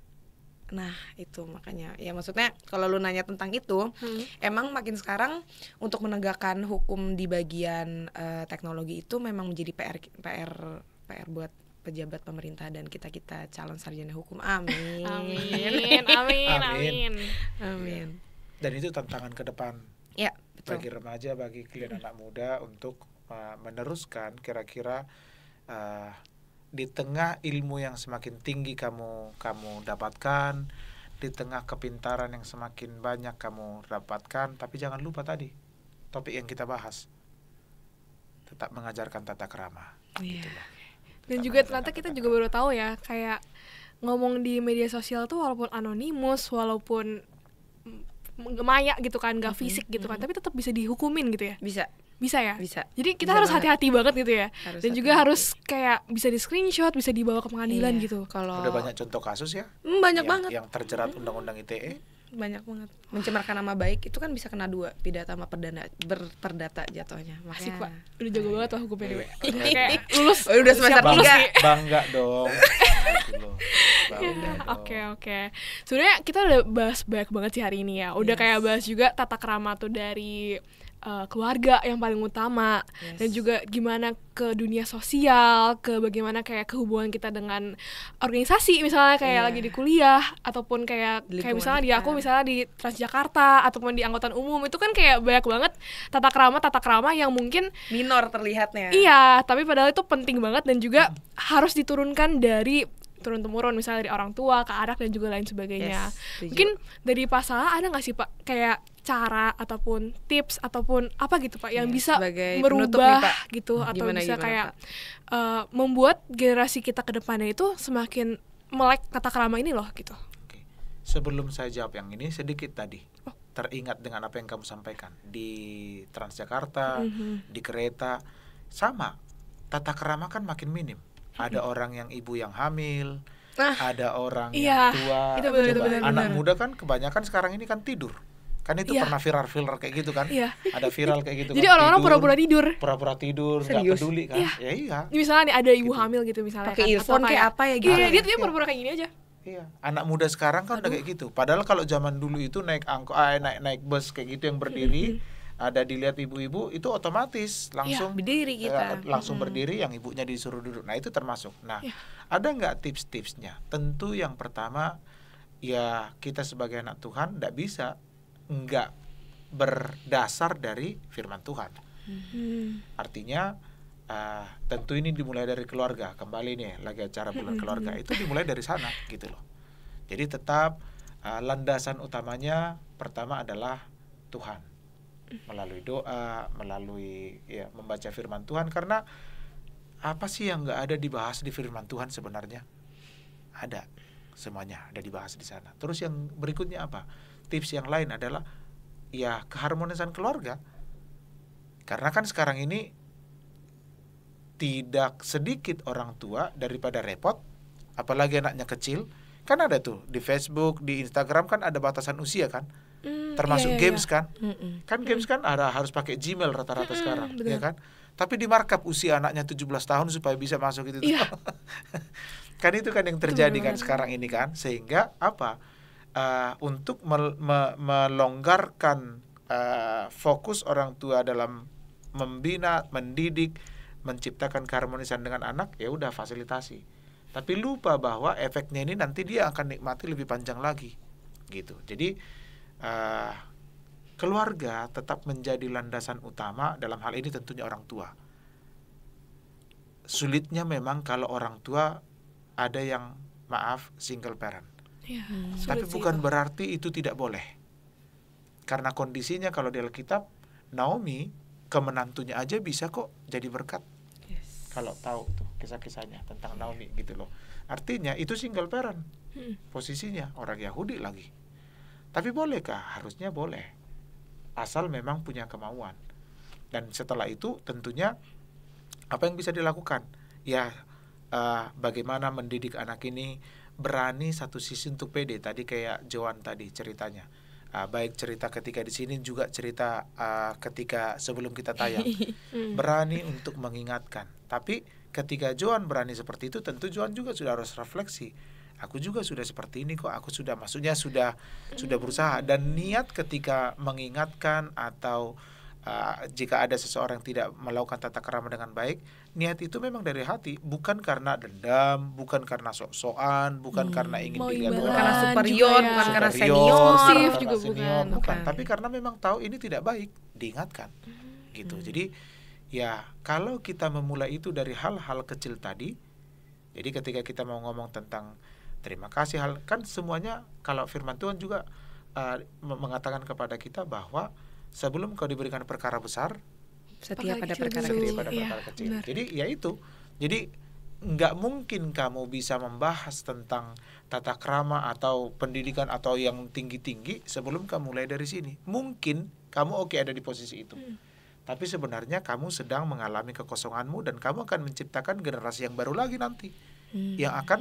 Nah itu makanya ya, maksudnya kalau lu nanya tentang itu, emang makin sekarang untuk menegakkan hukum di bagian teknologi itu memang menjadi PR buat pejabat pemerintah dan kita calon sarjana hukum. Amin. Amin. Dan itu tantangan ke depan. Ya, betul. Bagi remaja, bagi kalian anak muda untuk meneruskan kira-kira di tengah ilmu yang semakin tinggi kamu dapatkan, di tengah kepintaran yang semakin banyak kamu dapatkan, tapi jangan lupa tadi topik yang kita bahas, tetap mengajarkan tata krama. Dan juga ternyata kita juga baru tahu ya, kayak ngomong di media sosial tuh walaupun anonimus, walaupun maya gitu kan, gak fisik gitu kan, tapi tetap bisa dihukumin gitu ya. Bisa ya? Bisa. Jadi kita harus hati-hati banget gitu ya. Dan juga harus kayak bisa di screenshot, bisa dibawa ke pengadilan gitu. Udah banyak contoh kasus ya? Banyak banget. Yang terjerat undang-undang ITE. Banyak banget. Mencemarkan nama baik itu kan bisa kena 2, pidata sama perdata jatuhnya. Asik Pak. Udah jago banget lah hukumnya Dewe. Kayak lulus. Udah semester 3. Bangga dong. Oke. Sebenarnya kita udah bahas banyak banget sih hari ini ya. Udah kayak bahas juga tata krama tuh dari keluarga yang paling utama, dan juga gimana ke dunia sosial, ke bagaimana kayak kehubungan kita dengan organisasi, misalnya kayak lagi di kuliah, ataupun kayak misalnya di aku misalnya di Transjakarta ataupun di angkutan umum, itu kan kayak banyak banget tata krama yang mungkin minor terlihatnya. Iya, tapi padahal itu penting banget dan juga harus diturunkan dari turun-temurun, misalnya dari orang tua ke anak dan juga lain sebagainya. Mungkin dari Pak Salah ada nggak sih Pak kayak cara ataupun tips ataupun apa gitu Pak yang bisa merubah nih, gitu, atau bisa kayak membuat generasi kita ke depannya itu semakin melek tata krama ini loh gitu. Oke. Sebelum saya jawab yang ini, sedikit tadi teringat dengan apa yang kamu sampaikan di Transjakarta, di kereta, sama tata krama kan makin minim. Ada orang yang ibu yang hamil, ada orang yang tua, itu bener, anak muda kan kebanyakan sekarang ini kan tidur. Kan itu pernah viral kayak gitu kan. Ada viral kayak gitu. Jadi orang-orang pura-pura tidur, nggak peduli kan. Iya. Misalnya nih ada ibu hamil gitu misalnya, pakai earphone kayak apa ya gitu. Iya, dia pura-pura kayak gini aja. Iya, anak muda sekarang kan udah kayak gitu. Padahal kalau zaman dulu itu naik bus kayak gitu yang berdiri, ada dilihat ibu-ibu itu otomatis langsung berdiri kita. Langsung berdiri, yang ibunya disuruh duduk. Nah, itu termasuk. Nah, ada nggak tips-tipsnya? Tentu yang pertama, ya kita sebagai anak Tuhan nggak bisa nggak berdasar dari firman Tuhan. Artinya tentu ini dimulai dari keluarga. Kembali nih lagi acara bulan keluarga, itu dimulai dari sana gitu loh. Jadi tetap landasan utamanya pertama adalah Tuhan, melalui doa, melalui membaca firman Tuhan. Karena apa sih yang nggak ada dibahas di firman Tuhan sebenarnya? Ada, semuanya ada dibahas di sana. Terus yang berikutnya apa? Tips yang lain adalah ya keharmonisan keluarga. Karena kan sekarang ini tidak sedikit orang tua daripada repot, apalagi anaknya kecil. Kan ada tuh di Facebook, di Instagram kan ada batasan usia kan. Termasuk games kan. Kan games kan harus pakai Gmail rata-rata sekarang, ya kan? Tapi di markup usia anaknya 17 tahun supaya bisa masuk itu. Kan itu kan yang terjadi kan sekarang ini kan. Sehingga apa? Untuk melonggarkan fokus orang tua dalam membina, mendidik, menciptakan keharmonisan dengan anak, ya udah fasilitasi. Tapi lupa bahwa efeknya ini nanti dia akan nikmati lebih panjang lagi, gitu. Jadi keluarga tetap menjadi landasan utama, dalam hal ini tentunya orang tua. Sulitnya memang kalau orang tua ada yang single parent. Tapi bukan berarti itu tidak boleh. Karena kondisinya kalau di Alkitab, Naomi ke menantunya aja bisa kok jadi berkat. Kalau tahu tuh kisah-kisahnya tentang Naomi gitu loh. Artinya itu single parent. Posisinya orang Yahudi lagi. Tapi bolehkah? Harusnya boleh. Asal memang punya kemauan. Dan setelah itu tentunya apa yang bisa dilakukan? Ya bagaimana mendidik anak ini berani satu sisi untuk pede. Tadi kayak Joan tadi ceritanya. Baik cerita ketika di sini juga cerita ketika sebelum kita tayang. Berani untuk mengingatkan. Tapi ketika Joan berani seperti itu, tentu Joan juga sudah harus refleksi. Aku juga sudah seperti ini kok. Aku sudah sudah berusaha, dan niat ketika mengingatkan atau jika ada seseorang yang tidak melakukan tata krama dengan baik, niat itu memang dari hati, bukan karena dendam, bukan karena sok-sokan, bukan karena ingin dilihat orang, karena superior, bukan karena senior, bukan. Tapi karena memang tahu ini tidak baik, diingatkan, gitu. Jadi ya kalau kita memulai itu dari hal-hal kecil tadi, jadi ketika kita mau ngomong tentang terima kasih, kan semuanya kalau firman Tuhan juga mengatakan kepada kita bahwa sebelum kau diberikan perkara besar, setia pada perkara kecil. Jadi ya itu. Jadi nggak mungkin kamu bisa membahas tentang tata krama atau pendidikan atau yang tinggi-tinggi sebelum kamu mulai dari sini. Mungkin kamu ada di posisi itu. Tapi sebenarnya kamu sedang mengalami kekosonganmu dan kamu akan menciptakan generasi yang baru lagi nanti. Yang akan,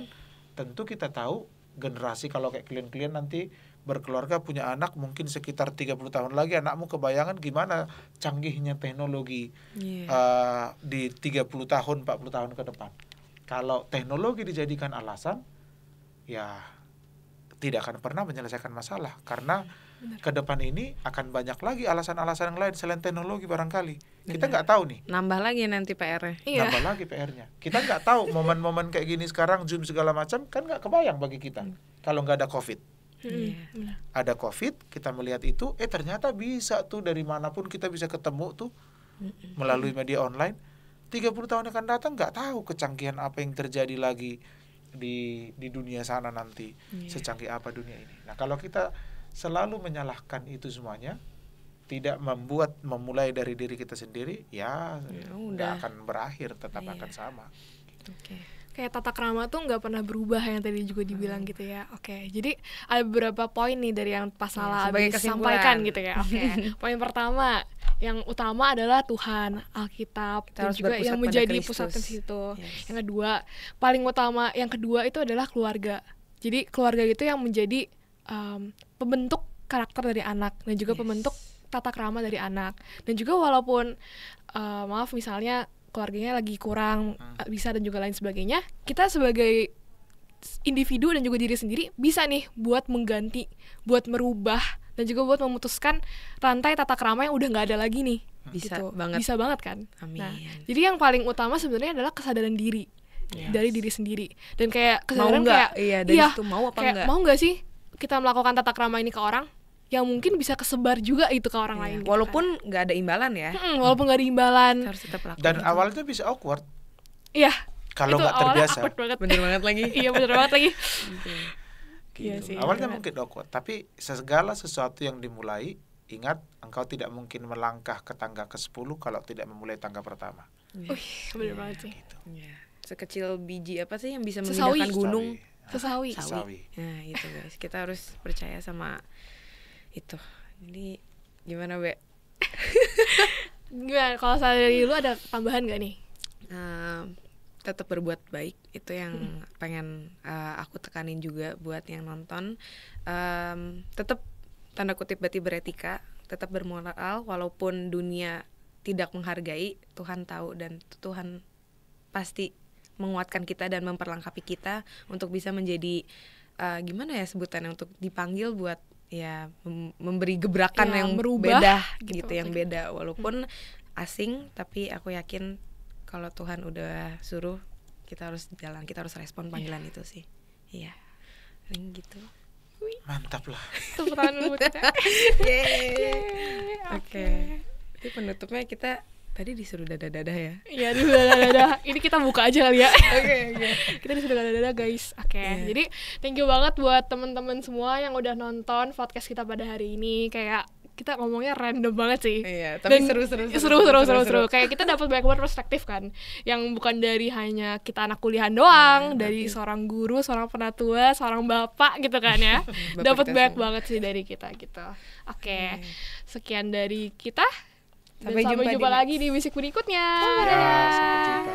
tentu kita tahu generasi kalau kayak klien-klien nanti berkeluarga punya anak mungkin sekitar 30 tahun lagi anakmu kebayangan gimana canggihnya teknologi di 30 tahun, 40 tahun ke depan. Kalau teknologi dijadikan alasan, ya tidak akan pernah menyelesaikan masalah. Karena ke depan ini akan banyak lagi alasan-alasan yang lain selain teknologi barangkali. Kita nggak tahu nih. Nambah lagi nanti PR-nya. Nambah lagi PR-nya. Kita nggak tahu momen-momen kayak gini sekarang, Zoom segala macam, kan nggak kebayang bagi kita. Kalau nggak ada COVID. Ada COVID, kita melihat itu, ternyata bisa tuh dari manapun kita bisa ketemu tuh melalui media online. 30 tahun yang akan datang nggak tahu kecanggihan apa yang terjadi lagi di dunia sana nanti, secanggih apa dunia ini. Nah kalau kita selalu menyalahkan itu semuanya, tidak memulai dari diri kita sendiri, ya nggak akan berakhir, tetap akan sama. Kayak tata krama tuh nggak pernah berubah yang tadi juga dibilang gitu ya. Jadi ada beberapa poin nih dari yang Pak Salah habis sampaikan gitu ya. Poin pertama, yang utama adalah Tuhan, Alkitab, dan juga yang menjadi pusat di situ. Yang kedua, paling utama, yang kedua itu adalah keluarga. Jadi keluarga itu yang menjadi pembentuk karakter dari anak dan juga pembentuk tata krama dari anak. Dan juga walaupun maaf misalnya keluarganya lagi kurang bisa dan juga lain sebagainya, kita sebagai individu dan juga diri sendiri bisa nih buat mengganti, buat merubah dan juga buat memutuskan rantai tata krama yang udah nggak ada lagi nih. Bisa banget kan. Amin. Nah, jadi yang paling utama sebenarnya adalah kesadaran diri dari diri sendiri, dan kayak kesadaran mau nggak sih kita melakukan tata krama ini ke orang yang mungkin bisa kesebar juga itu ke orang lain. Walaupun nggak ada imbalan ya. Walaupun nggak ada imbalan. Harus tetap lakukan. Dan awalnya bisa awkward. Iya. Kalau nggak terbiasa. Bener banget lagi. Iya bener banget lagi. Iya sih. Awalnya mungkin awkward, tapi segala sesuatu yang dimulai, ingat engkau tidak mungkin melangkah ke tangga ke-10 kalau tidak memulai tangga pertama. Bener banget sih. Gitu. Sekecil biji apa sih yang bisa memindahkan gunung? Sesawi. Nah itu guys, kita harus percaya sama itu. Jadi gimana Be? Gimana kalau dari lu ada tambahan gak nih? Tetap berbuat baik, itu yang pengen aku tekanin juga buat yang nonton. Tetap tanda kutip berarti beretika, tetap bermoral walaupun dunia tidak menghargai. Tuhan tahu dan Tuhan pasti menguatkan kita dan memperlengkapi kita untuk bisa menjadi gimana ya sebutannya, untuk dipanggil buat memberi gebrakan yang berubah, beda gitu yang beda walaupun asing, tapi aku yakin kalau Tuhan udah suruh kita harus jalan, kita harus respon panggilan itu sih. Gitu. Mantap lah. Tepuk tangan dulu kita. Oke. Jadi penutupnya kita tadi disuruh dadah-dadah ya. Iya, disuruh dadah-dadah. Ini kita buka aja kali ya. Oke. Kita disuruh dadah-dadah guys. Jadi thank you banget buat teman-teman semua yang udah nonton podcast kita pada hari ini. Kayak kita ngomongnya random banget sih. Tapi seru. Kayak kita dapat banyak banget perspektif kan, yang bukan dari hanya kita anak kuliahan doang, dari seorang guru, seorang penatua, seorang bapak gitu kan ya. Dapat banyak banget sih dari kita gitu. Oke. Sekian dari kita. Sampai jumpa lagi di bisik berikutnya. Sampai jumpa.